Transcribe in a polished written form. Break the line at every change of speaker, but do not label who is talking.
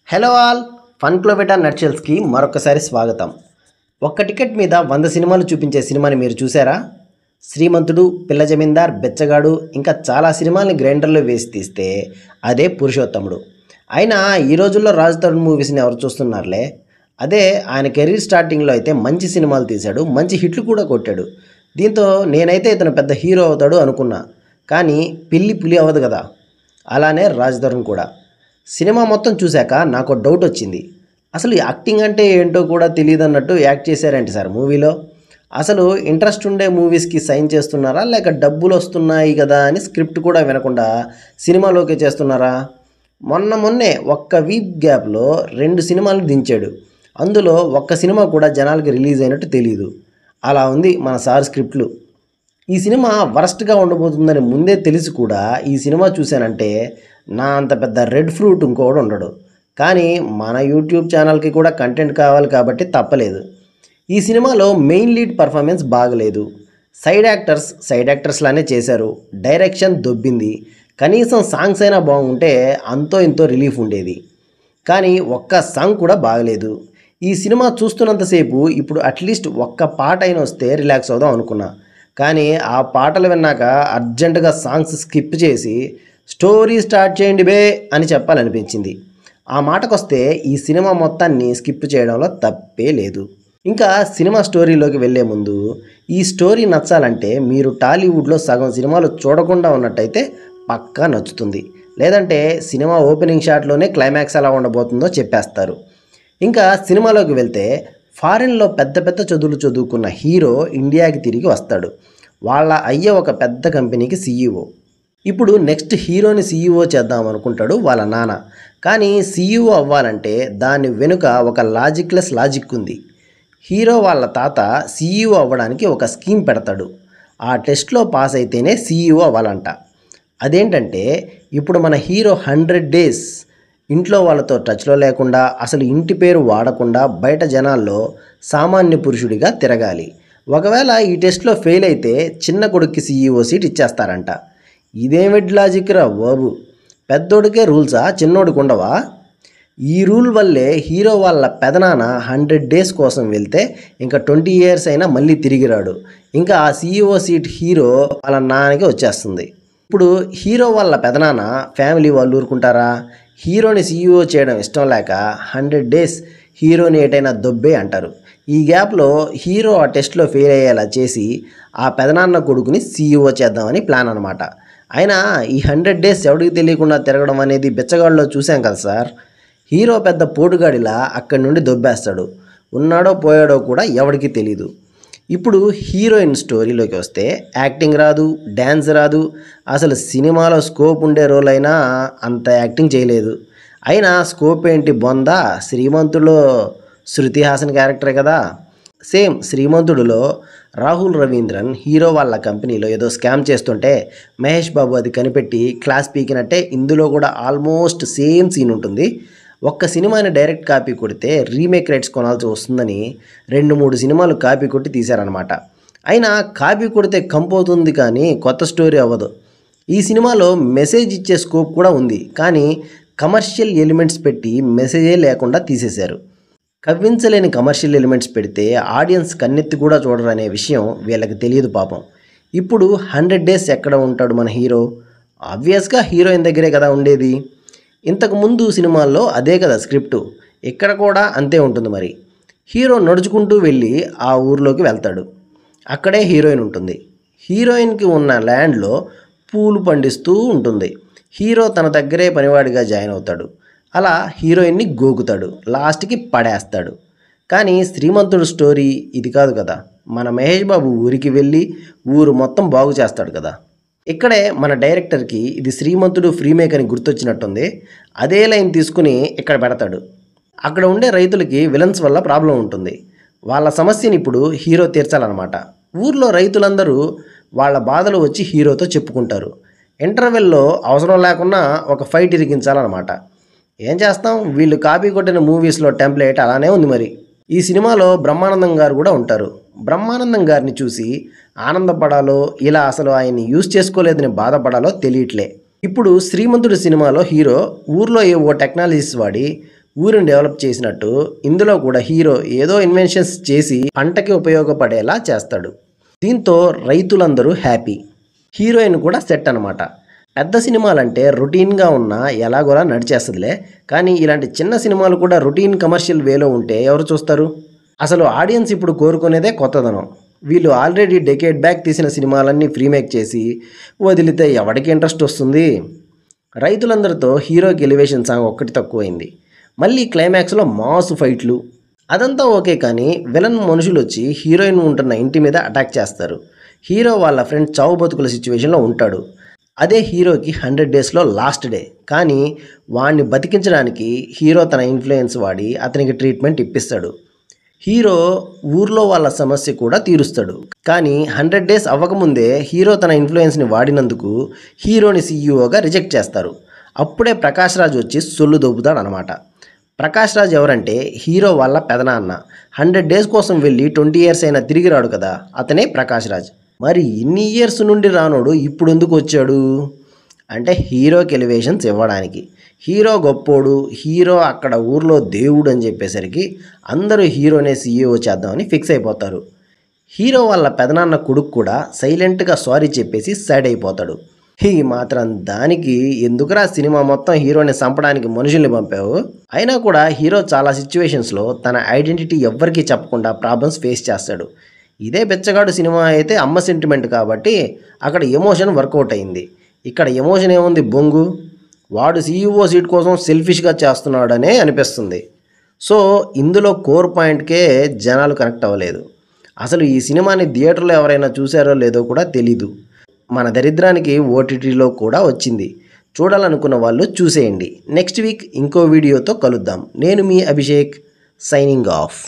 Hello all, fun క్లోబెటా నట్షెల్స్కి మరొకసారి స్వాగతం. ఒక్క టికెట్ మీద 100 సినిమాలు చూపించే సినిమాని మీరు చూసారా? శ్రీమంతుడు, పిల్ల జమీందార్, బెచ్చగాడు ఇంకా చాలా సినిమాల్ని గ్రైండర్లో వేసి తీస్తే అదే పురుషోత్తముడు. అయినా ఈ రోజుల్లో రాజ్ తరుణ్ మూవీస్ని ఎవరు చూస్తున్నారులే. అదే ఆయన కెరీర్ స్టార్టింగ్లో అయితే మంచి సినిమాలు తీశాడు, మంచి హిట్లు కూడా కొట్టాడు. దీంతో నేనైతే ఇతను పెద్ద హీరో అవుతాడు అనుకున్నా. కానీ పిల్లి పులి అవ్వదు కదా, అలానే రాజ్ తరుణ్ కూడా. సినిమా మొత్తం చూశాక నాకు డౌట్ వచ్చింది. అసలు యాక్టింగ్ అంటే ఏంటో కూడా తెలియదు అన్నట్టు యాక్ట్ చేశారంటే సార్ మూవీలో. అసలు ఇంట్రెస్ట్ ఉండే మూవీస్కి సైన్ చేస్తున్నారా, లేక డబ్బులు వస్తున్నాయి కదా అని స్క్రిప్ట్ కూడా వినకుండా సినిమాలోకి చేస్తున్నారా? మొన్నే ఒక్క వీక్ గ్యాప్లో 2 సినిమాలు దించాడు. అందులో ఒక్క సినిమా కూడా జనాలకి రిలీజ్ అయినట్టు తెలియదు. అలా ఉంది మన సార్ స్క్రిప్ట్లు. ఈ సినిమా వరస్ట్గా ఉండబోతుందని ముందే తెలిసి కూడా ఈ సినిమా చూశానంటే నా అంత పెద్ద రెడ్ ఫ్రూట్ ఇంకోడు ఉండడు. కానీ మన యూట్యూబ్ ఛానల్కి కూడా కంటెంట్ కావాలి కాబట్టి తప్పలేదు. ఈ సినిమాలో మెయిన్ లీడ్ పర్ఫార్మెన్స్ బాగలేదు. సైడ్ యాక్టర్స్ లానే చేశారు. డైరెక్షన్ దొబ్బింది. కనీసం సాంగ్స్ అయినా బాగుంటే అంతో ఇంతో రిలీఫ్ ఉండేది. కానీ ఒక్క సాంగ్ కూడా బాగలేదు. ఈ సినిమా చూస్తున్నంతసేపు ఇప్పుడు అట్లీస్ట్ ఒక్క పాట అయినా వస్తే రిలాక్స్ అవుదాం అనుకున్నా. కానీ ఆ పాటలు విన్నాక అర్జెంటుగా సాంగ్స్ స్కిప్ చేసి స్టోరీ స్టార్ట్ చేయండి బే అని చెప్పాలనిపించింది. ఆ మాటకొస్తే ఈ సినిమా మొత్తాన్ని స్కిప్ చేయడంలో తప్పే లేదు. ఇంకా సినిమా స్టోరీలోకి వెళ్ళే ముందు ఈ స్టోరీ నచ్చాలంటే మీరు టాలీవుడ్లో సగం సినిమాలు చూడకుండా ఉన్నట్టయితే పక్కా నచ్చుతుంది. లేదంటే సినిమా ఓపెనింగ్ షాట్లోనే క్లైమాక్స్ ఎలా ఉండబోతుందో చెప్పేస్తారు. ఇంకా సినిమాలోకి వెళ్తే ఫారిన్లో పెద్ద పెద్ద చదువులు చదువుకున్న హీరో ఇండియాకి తిరిగి వస్తాడు. వాళ్ళ అయ్య ఒక పెద్ద కంపెనీకి సీఈఓ. ఇప్పుడు నెక్స్ట్ హీరోని సీఈఓ చేద్దాం అనుకుంటాడు వాళ్ళ నాన్న. కానీ సీఈఓ అవ్వాలంటే దాని వెనుక ఒక లాజిక్ ఉంది. హీరో వాళ్ళ తాత సీఈఓ అవ్వడానికి ఒక స్కీమ్ పెడతాడు. ఆ టెస్ట్లో పాస్ అయితేనే సీఈఓ అవ్వాలంట. అదేంటంటే ఇప్పుడు మన హీరో 100 days ఇంట్లో వాళ్ళతో టచ్లో లేకుండా, అసలు ఇంటి పేరు వాడకుండా బయట జనాల్లో సామాన్య పురుషుడిగా తిరగాలి. ఒకవేళ ఈ టెస్ట్లో ఫెయిల్ అయితే చిన్న కొడుక్కి సీఈఓ సీట్ ఇచ్చేస్తారంట. ఇదేమిటి లాజిక్ రా బాబు, పెద్దోడికే రూల్సా, చిన్నోడికి ఉండవా? ఈ రూల్ వల్లే హీరో వాళ్ళ పెదనాన్న 100 days కోసం వెళ్తే ఇంకా 20 years అయినా మళ్ళీ తిరిగి రాడు. ఇంకా ఆ సీఈఓ సీట్ హీరో వాళ్ళ నాన్నకి వచ్చేస్తుంది. ఇప్పుడు హీరో వాళ్ళ పెదనాన్న ఫ్యామిలీ వాళ్ళు ఊరుకుంటారా? హీరోని సీఈఓ చేయడం ఇష్టం లేక 100 days హీరోని ఏటైనా దొబ్బే అంటారు. ఈ గ్యాప్లో హీరో ఆ టెస్ట్లో ఫెయిల్ అయ్యేలా చేసి ఆ పెదనాన్న కొడుకుని సీఈఓ చేద్దామని ప్లాన్ అనమాట. అయినా ఈ 100 days ఎవడికి తెలియకుండా తిరగడం అనేది బిచ్చగాడిలో చూసాం కదా సార్. హీరో పెద్ద పోటుగాడిలా అక్కడి నుండి దొబ్బేస్తాడు. ఉన్నాడో పోయాడో కూడా ఎవడికి తెలీదు. ఇప్పుడు హీరోయిన్ స్టోరీలోకి వస్తే యాక్టింగ్ రాదు, డ్యాన్స్ రాదు. అసలు సినిమాలో స్కోప్ ఉండే రోల్ అయినా అంత యాక్టింగ్ చేయలేదు. అయినా స్కోప్ ఏంటి బొందా, శ్రీమంతుడిలో శృతి హాసన్ క్యారెక్టరే కదా. సేమ్ శ్రీమంతుడిలో రాహుల్ రవీంద్రన్ హీరో వాళ్ళ కంపెనీలో ఏదో స్కామ్ చేస్తుంటే మహేష్ బాబు అది కనిపెట్టి క్లాస్ పీకినట్టే ఇందులో కూడా ఆల్మోస్ట్ సేమ్ సీన్ ఉంటుంది. ఒక్క సినిమాని డైరెక్ట్ కాపీ కొడితే రీమేక్ రైట్స్ కొనాల్సి వస్తుందని 2-3 సినిమాలు కాపీ కొట్టి తీశారనమాట. అయినా కాపీ కొడితే కంపోతుంది కానీ కొత్త స్టోరీ అవ్వదు. ఈ సినిమాలో మెసేజ్ ఇచ్చే స్కోప్ కూడా ఉంది, కానీ కమర్షియల్ ఎలిమెంట్స్ పెట్టి మెసేజే లేకుండా తీసేశారు. కవ్వించలేని కమర్షియల్ ఎలిమెంట్స్ పెడితే ఆడియన్స్ కన్నెత్తి కూడా చూడరు అనే విషయం వీళ్ళకి తెలియదు పాపం. ఇప్పుడు 100 days ఎక్కడ ఉంటాడు మన హీరో? ఆబ్వియస్గా హీరోయిన్ దగ్గరే కదా ఉండేది. ఇంతకుముందు సినిమాల్లో అదే కదా స్క్రిప్టు, ఇక్కడ కూడా అంతే ఉంటుంది. మరి హీరో నడుచుకుంటూ వెళ్ళి ఆ ఊర్లోకి వెళ్తాడు. అక్కడే హీరోయిన్ ఉంటుంది. హీరోయిన్కి ఉన్న ల్యాండ్లో పూలు పండిస్తూ ఉంటుంది. హీరో తన దగ్గరే పనివాడిగా జాయిన్ అవుతాడు. అలా హీరోయిన్ని గోకుతాడు, లాస్ట్కి పడేస్తాడు. కానీ శ్రీమంతుడు స్టోరీ ఇది కాదు కదా. మన మహేష్ బాబు ఊరికి వెళ్ళి ఊరు మొత్తం బాగు చేస్తాడు కదా. ఇక్కడే మన డైరెక్టర్కి ఇది శ్రీమంతుడు ఫ్రీమేక్ అని గుర్తొచ్చినట్టుంది. అదే లైన్ తీసుకుని ఇక్కడ పెడతాడు. అక్కడ ఉండే రైతులకి విలన్స్ వల్ల ప్రాబ్లం ఉంటుంది. వాళ్ళ సమస్యని ఇప్పుడు హీరో తీర్చాలన్నమాట. ఊర్లో రైతులందరూ వాళ్ళ బాధలు వచ్చి హీరోతో చెప్పుకుంటారు. ఇంటర్వెల్లో అవసరం లేకున్నా ఒక ఫైట్ ఇరికించాలన్నమాట. ఏం చేస్తాం, వీళ్ళు కాపీ కొట్టిన మూవీస్లో టెంప్లెట్ అలానే ఉంది. మరి ఈ సినిమాలో బ్రహ్మానందం గారు కూడా ఉంటారు. బ్రహ్మానందం గారిని చూసి ఆనందపడాలో, ఇలా అసలు ఆయన్ని యూజ్ చేసుకోలేదని బాధపడాలో తెలియట్లే. ఇప్పుడు శ్రీమంతుడి సినిమాలో హీరో ఊర్లో ఏవో టెక్నాలజీస్ వాడి ఊరిని డెవలప్ చేసినట్టు ఇందులో కూడా హీరో ఏదో ఇన్వెన్షన్స్ చేసి పంటకి ఉపయోగపడేలా చేస్తాడు. దీంతో రైతులందరూ హ్యాపీ. హీరోయిన్ కూడా సెట్ అనమాట. పెద్ద సినిమాలంటే రొటీన్గా ఉన్నా ఎలాగోలా నడిచేస్తుందిలే, కానీ ఇలాంటి చిన్న సినిమాలు కూడా రొటీన్ కమర్షియల్ వేలో ఉంటే ఎవరు చూస్తారు? అసలు ఆడియన్స్ ఇప్పుడు కోరుకునేదే కొత్తదనం. వీళ్ళు ఆల్రెడీ డెకేడ్ బ్యాక్ తీసిన సినిమాలన్నీ రీమేక్ చేసి వదిలితే ఎవరికి ఇంట్రెస్ట్ వస్తుంది? రైతులందరితో హీరోకి ఎలివేషన్ సాంగ్ ఒక్కటి తక్కువైంది. మళ్ళీ క్లైమాక్స్లో మాస్ ఫైట్లు, అదంతా ఓకే, కానీ విలన్ మనుషులు వచ్చి హీరోయిన్ ఉంటున్న ఇంటి మీద అటాక్ చేస్తారు. హీరో వాళ్ళ ఫ్రెండ్ చావు బతుకుల సిచ్యువేషన్లో ఉంటాడు. అదే హీరోకి 100 డేస్లో లాస్ట్ డే, కానీ వాడిని బతికించడానికి హీరో తన ఇన్ఫ్లుయెన్స్ వాడి అతనికి ట్రీట్మెంట్ ఇప్పిస్తాడు. హీరో ఊర్లో వాళ్ళ సమస్య కూడా తీరుస్తాడు. కానీ 100 డేస్ అవ్వకముందే హీరో తన ఇన్ఫ్లుయెన్స్ని వాడినందుకు హీరోని సీఈఓగా రిజెక్ట్ చేస్తారు. అప్పుడే ప్రకాష్ రాజ్ వచ్చి సొల్లు దొబ్బుతాడు అనమాట. ప్రకాష్ రాజ్ ఎవరంటే హీరో వాళ్ళ పెదనాన్న. 100 డేస్ కోసం వెళ్ళి 20 ఇయర్స్ అయినా తిరిగి రాడు కదా, అతనే ప్రకాష్ రాజ్. మరి ఇన్ని ఇయర్స్ నుండి రానోడు ఇప్పుడు ఎందుకు వచ్చాడు అంటే హీరోకి ఎలివేషన్స్ ఇవ్వడానికి. హీరో గొప్పోడు, హీరో అక్కడ ఊర్లో దేవుడు అని చెప్పేసరికి అందరూ హీరోనే సీఈఓ చేద్దామని ఫిక్స్ అయిపోతారు. హీరో వాళ్ళ పెదనాన్న కొడుకు కూడా సైలెంట్గా సారీ చెప్పేసి సైడ్ అయిపోతాడు. ఈ మాత్రం దానికి ఎందుకురా సినిమా మొత్తం హీరోని చంపడానికి మనుషుల్ని పంపావు? అయినా కూడా హీరో చాలా సిచ్యువేషన్స్లో తన ఐడెంటిటీ ఎవ్వరికీ చెప్పకుండా ప్రాబ్లమ్స్ ఫేస్ చేస్తాడు. ఇదే బెచ్చగాడు సినిమా అయితే అమ్మ సెంటిమెంట్ కాబట్టి అక్కడ ఎమోషన్ వర్కౌట్ అయింది. ఇక్కడ ఎమోషన్ ఏముంది, బొంగు. వాడు సీఈఓ సీట్ కోసం సెల్ఫిష్గా చేస్తున్నాడనే అనిపిస్తుంది. సో ఇందులో కోర్ పాయింట్కే జనాలు కనెక్ట్ అవ్వలేదు. అసలు ఈ సినిమాని థియేటర్లో ఎవరైనా చూసారో లేదో కూడా తెలీదు. మన దరిద్రానికి ఓటీటీలో కూడా వచ్చింది. చూడాలనుకున్న వాళ్ళు చూసేయండి. నెక్స్ట్ వీక్ ఇంకో వీడియోతో కలుద్దాం. నేను మీ అభిషేక్, సైనింగ్ ఆఫ్.